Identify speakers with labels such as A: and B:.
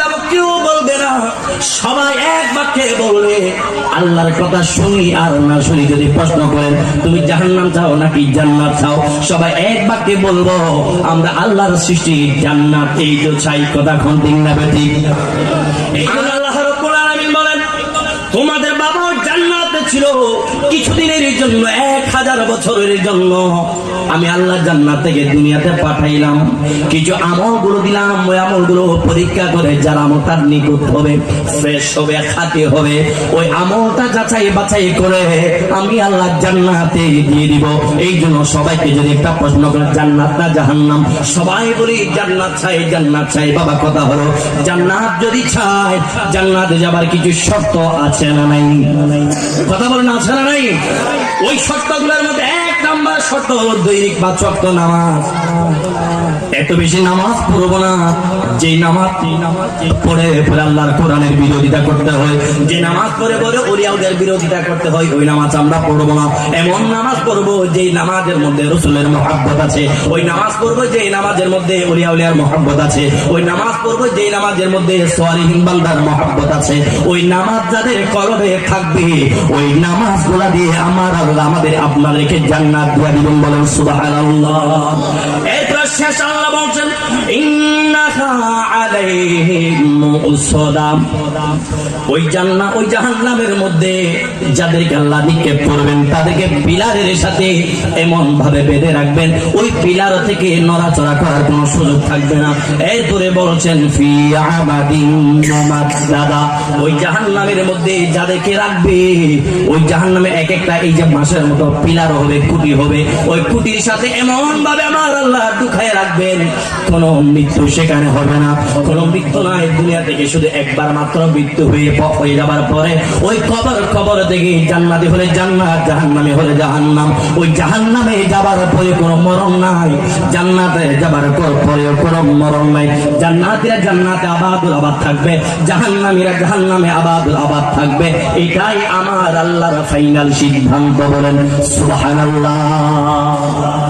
A: যাব কেউ বলবে না, সবাই এক বাক্যে বলবে আল্লাহর কথা শুনি আর না শুনি। যদি প্রশ্ন করেন তুমি জাহান্নাম চাও নাকি জান্নাত চাও, সবাই এক বাক্যে বলবো আমরা আল্লাহর সৃষ্টি জান্নাত এই তো চাই। কথা কোন ঠিক না ঠিক? এই জন্য আল্লাহ রাব্বুল আলামিন বলেন তোমাদের বাবা জান্নাতে ছিল কিছুদিনের জন্য, 1000 বছরের জন্য আমি আল্লাহ জান্নাত থেকে দুনিয়াতে পাঠাইলাম। কিছু আমলগুলো দিলাম, ওই আমলগুলো পরীক্ষা করে যার আমলটা নিখুঁত হবে, ফ্রেশ হবে, খাঁটি হবে, ওই আমলটা যাচাই বাছাই করে আমি আল্লাহ জান্নাতে দিয়ে দিব। এই জন্য সবাইকে যদি একটা প্রশ্ন করে জান্নাত না জাহান্নাম, সবাই বলি জান্নাত চাই, জান্নাত চাই। বাবা কথা হলো জান্নাত যদি চাই, জান্নাতে যাবার কিছু শর্ত আছে না নাই? কথা বলেন আছে না নাই? ওই শর্তগুলোর মধ্যে 1 নাম্বার শর্ত হলো দৈনিক 5 ওয়াক্ত নামাজ। এত বেশি নামাজ পড়বো না যে নামাজ পড়ে আল্লাহর কোরআনের বিরোধিতা করতে হয়, যে নামাজ পড়ে পড়ে ওলিয়াউদের বিরোধিতা করতে হয়, ওই নামাজ আমরা পড়বো না। এমন নামাজ পড়বো যে নামাজের মধ্যে রাসূলের মহব্বত আছে, ওই নামাজ পড়বো যে নামাজের মধ্যে ওলিয়া উলিয়ার মহব্বত আছে, ওই নামাজ পড়বো যে নামাজের মধ্যে সালিহিন বান্দার মহব্বত আছে। ওই নামাজ যাদের কলবে থাকবে, ওই নামাজগুলা দিয়ে আমার আল্লাহ আমাদের আপনাদেরকে জান্নাত দিয়ে দিবেন। বলেন সুবহানাল্লাহ। এরপর শেষ আল্লাহ বলছেন ইন্নাহা আলাইহিম মুসাদাম। ওই জান্নাত ওই জাহান্নামের মধ্যে যাদেরকে আল্লাহ নিক্ষেপ করবেন তাদেরকে পিলারের সাথে এমন ভাবে বেঁধে রাখবেন ওই পিলার থেকে নড়াচড়া করার কোনো সুযোগ থাকবে না। এরপরে বলছেন ফি আমাদিন মুমাদ্দাদা। ওই জাহান্নামের মধ্যে যাদেরকে রাখবে, ওই জাহান্নামে এক একটা এই যে বাঁশের মতো পিলার হবে, খুঁটি হবে, ওই খুঁটির সাথে এমন ভাবে আমার আল্লাহ ঢুকায় রাখবেন কোন মৃত্যু সেখানে হবে না। কোন মৃত্যু নাই, দুনিয়া থেকে শুধু একবার মাত্র মৃত্যু হয়ে যাবার পরে ওই কবর থেকে জান্নাতে হলে জান্নাত, জাহান্নামে হলে জাহান্নাম। ওই জাহান্নামে যাবার পরে কোনো মরণ নাই, জান্নাতে যাবার পরে কোনো মরণ নাই। জান্নাতীরা জান্নাতে আবাদুল আবাদ থাকবে, জাহান্নামীরা জাহান্নামে আবাদুল আবাদ থাকবে। এটাই আমার আল্লাহর ফাইনাল সিদ্ধান্ত। বলেন সুবহানাল্লাহ।